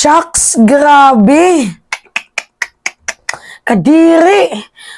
Shucks, grabe. Kadiri.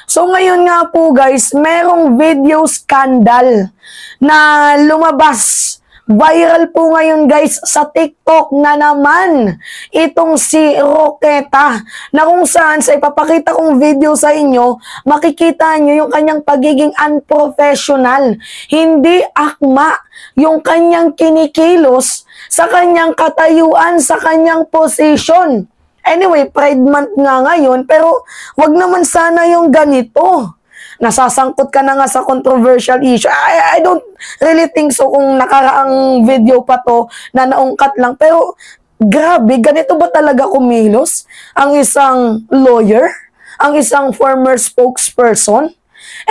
So ngayon nga po guys, merong video scandal na lumabas. Viral po ngayon guys sa TikTok na naman itong si Roqueta, na kung saan sa ipapakita kong video sa inyo, makikita nyo yung kanyang pagiging unprofessional. Hindi akma yung kanyang kinikilos sa kanyang katayuan, sa kanyang position. Anyway, Pride Month nga ngayon, pero wag naman sana yung ganito. Nasasangkot ka na nga sa controversial issue. I don't really think so kung nakaraang video pa to na naungkat lang. Pero grabe, ganito ba talaga kumilos ang isang lawyer? Ang isang former spokesperson?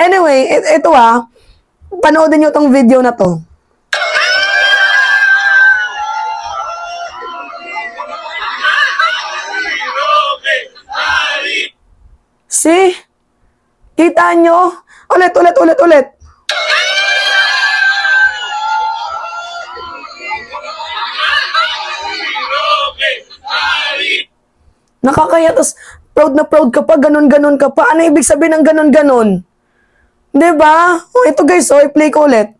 Anyway, ito panoodin nyo tong video na to. See? Kita nyo? Ulit. Nakakaya, tas proud na proud ka pa, ganon ka pa. Ano ibig sabihin ng ganon? Diba? Oh, ito guys, i-play ko ulit.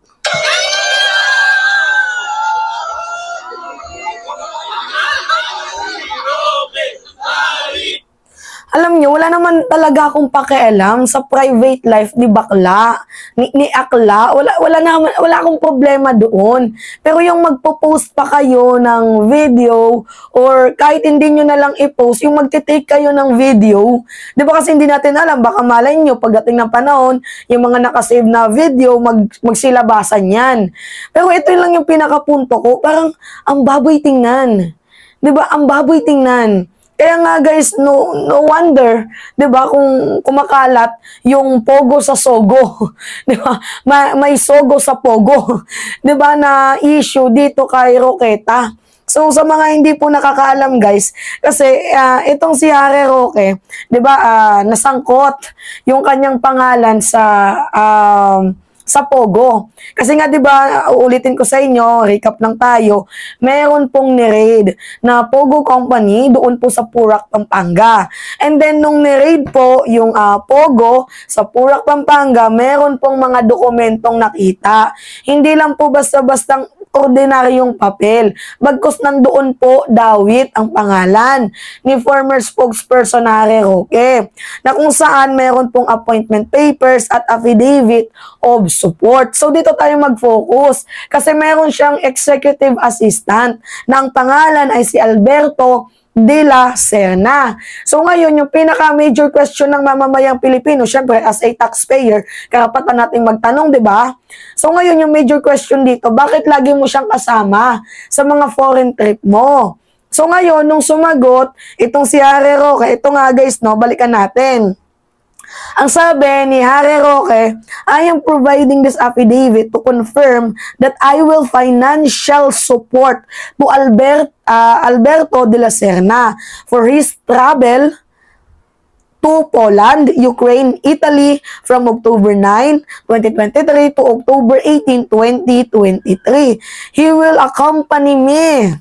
Alam nyo, wala naman talaga akong pakialam sa private life ni bakla, ni akla. Wala akong problema doon. Pero yung magpo-post pa kayo ng video or kahit hindi nyo na lang i-post, yung magtitake kayo ng video. Di ba kasi hindi natin alam, baka malay nyo pagdating ng panahon, yung mga nakasave na video, magsilabasan yan. Pero ito lang yung pinakapunto ko, parang ang baboy tingnan. Di ba? Ang baboy tingnan. Kaya nga guys, no wonder, 'di ba, kung kumakalat yung pogo sa sogo, 'di ba? May sogo sa pogo, 'di ba, na issue dito kay Roqueta. So sa mga hindi po nakakaalam guys, kasi itong si Harry Roque, 'di ba, nasangkot yung kanyang pangalan sa Pogo. Kasi nga 'di ba, uulitin ko sa inyo, recap lang tayo. Meron pong ni-raid na Pogo company doon po sa Purac, Pampanga. And then nung ni-raid po yung Pogo sa Purac, Pampanga, meron pong mga dokumentong nakita. Hindi lang po basta-bastang ordinaryong papel. Bagkus nandoon po dawit ang pangalan ni former spokesperson Harry Roque, na kung saan meron pong appointment papers at affidavit of support. So dito tayo mag-focus kasi meron siyang executive assistant na ang pangalan ay si Alberto de la Serna. So ngayon, yung pinaka-major question ng mamamayang Pilipino, syempre as a taxpayer, karapatan nating magtanong, di ba? So ngayon, yung major question dito, bakit lagi mo siyang kasama sa mga foreign trip mo? So ngayon, nung sumagot, itong si Harry Roque, ito nga guys, no, balikan natin. Ang sabi ni Harry Roque, I am providing this affidavit to confirm that I will financial support to Alberto de la Serna for his travel to Poland, Ukraine, Italy from October 9, 2023 to October 18, 2023. He will accompany me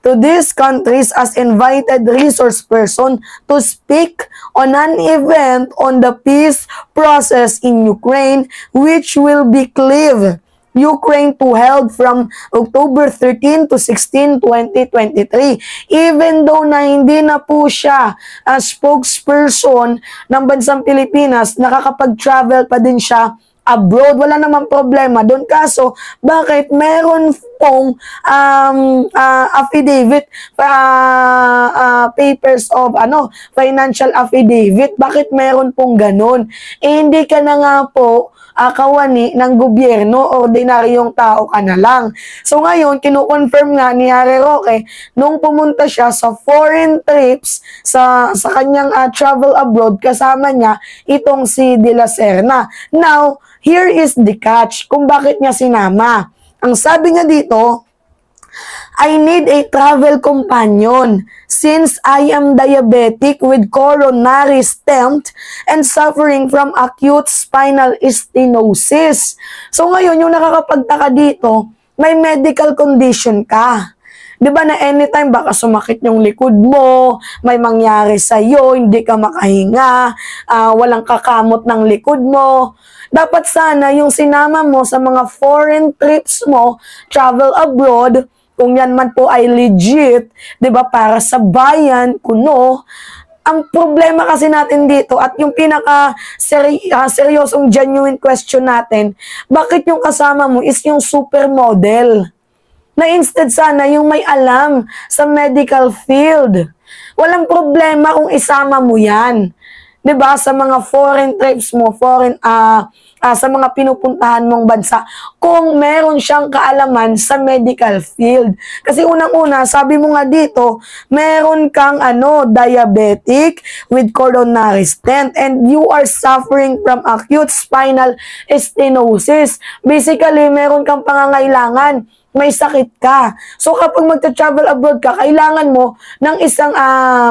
to these countries as invited resource person to speak on an event on the peace process in Ukraine, which will be clear Ukraine to held from October 13 to 16, 2023. Even though na hindi na po siya as spokesperson ng bansang Pilipinas, nakakapag-travel pa din siya abroad, wala namang problema doon. Kaso, bakit meron pong affidavit, papers of financial affidavit? Bakit meron pong ganun? Hindi ka na nga po kawani ng gobyerno, ordinaryong tao ka na lang. So ngayon, kinukonfirm nga ni Harry Roque, nung pumunta siya sa foreign trips, sa kanyang travel abroad, kasama niya itong si De La Serna. Now, here is the catch kung bakit niya sinama. Ang sabi nga dito, I need a travel companion since I am diabetic with coronary stent and suffering from acute spinal stenosis. So ngayon, yung nakakapagtaka dito, may medical condition ka. 'Di ba na anytime baka sumakit yung likod mo, may mangyari sa'yo, hindi ka makahinga, walang kakamot ng likod mo. Dapat sana yung sinama mo sa mga foreign trips mo, travel abroad, kung yan man po ay legit, 'di ba, para sa bayan, kuno. Ang problema kasi natin dito at yung pinaka seryosong genuine question natin, bakit yung kasama mo is yung supermodel? Na instead sana yung may alam sa medical field. Walang problema kung isama mo yan. 'Di ba? Sa mga foreign trips mo, sa mga pinupuntahan mong bansa, kung meron siyang kaalaman sa medical field. Kasi unang-una, sabi mo nga dito, meron kang diabetic with coronary stent and you are suffering from acute spinal stenosis. Basically, meron kang pangangailangan, may sakit ka. So kapag magta-travel abroad ka, kailangan mo ng isang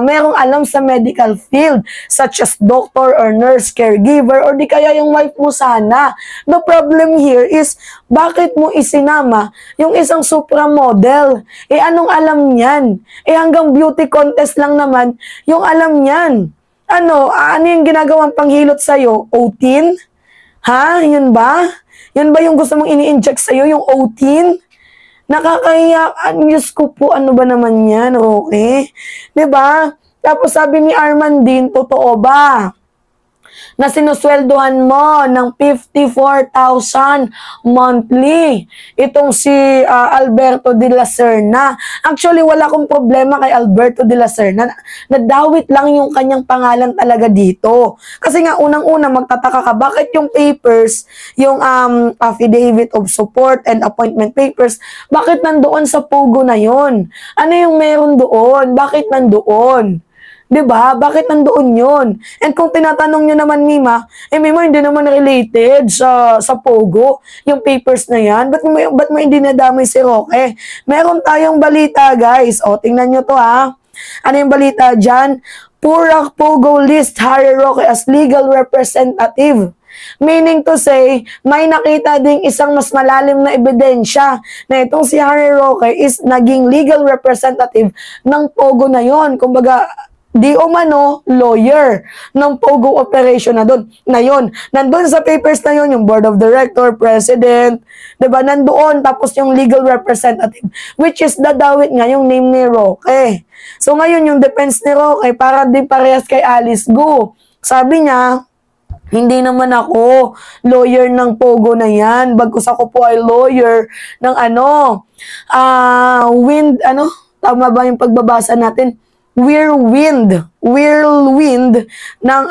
merong alam sa medical field, such as doctor or nurse, caregiver, or di kaya yung wife mo sana. The problem here is, bakit mo isinama yung isang supermodel? Anong alam niyan? Hanggang beauty contest lang naman yung alam niyan. Ano yung ginagawang panghilot sa'yo? Otin? Ha? Yun ba? Yun ba yung gusto mong ini-inject sa'yo, yung Otin? Nakakahiya. Diyos ko po, ano ba naman yan? Okay? 'Di ba? Tapos sabi ni Arman din, totoo ba na sinusweldohan mo ng 54,000 monthly itong si Alberto de la Serna? Actually, wala akong problema kay Alberto de la Serna. Nadawit lang yung kanyang pangalan talaga dito. Kasi nga, unang-una, magtataka ka, bakit yung papers, yung affidavit of support and appointment papers, bakit nandoon sa Pogo na yon? Ano yung meron doon? Bakit nandoon? 'Di ba? Bakit nandoon 'yon? And kung tinatanong niyo naman, Mima, Mima, hindi naman related sa Pogo, yung papers na 'yan. Ba't mo hindi nadamay si Roque? Meron tayong balita, guys. O, tingnan niyo 'to, ha. Ano yung balita diyan? Purak Pogo list Harry Roque as legal representative. Meaning to say, may nakita ding isang mas malalim na ebidensya na itong si Harry Roque is naging legal representative ng Pogo na 'yon. Kumbaga, di umano lawyer ng Pogo operation na yun. Nandun sa papers na yun, yung board of director, president, diba? Nandoon, tapos yung legal representative, which is dadawit nga yung name ni Roque. So ngayon, yung defense ni Roque, para din parehas kay Alice Go. Sabi niya, hindi naman ako lawyer ng Pogo na yan. Bagkus ako po ay lawyer ng tama ba yung pagbabasa natin? Whirlwind ng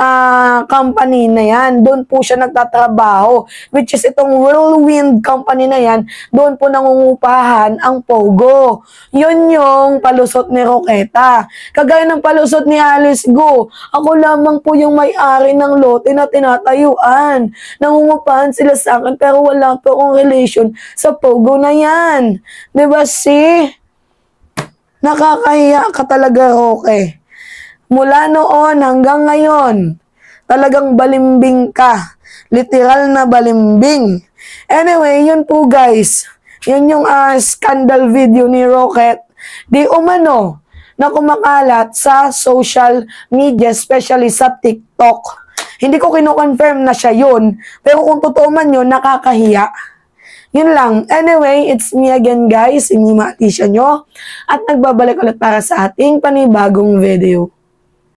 company na yan. Doon po siya nagtatrabaho. Which is itong Whirlwind company na yan, doon po nangungupahan ang Pogo. Yun yung palusot ni Roqueta. Kagaya ng palusot ni Alice Go. Ako lamang po yung may-ari ng lote na tinatayuan. Nangungupahan sila sa akin pero wala po akong relation sa Pogo na yan. Diba si? Nakakahiya ka talaga, Roque. Mula noon hanggang ngayon, talagang balimbing ka. Literal na balimbing. Anyway, yun po, guys. Yun yung scandal video ni Roque. Di umano na kumakalat sa social media, especially sa TikTok. Hindi ko kino-confirm na siya yun. Pero kung totoo man yun, nakakahiya. Yun lang. Anyway, it's me again, guys. Si Mima Atisha nyo. At nagbabalik ulit para sa ating panibagong video.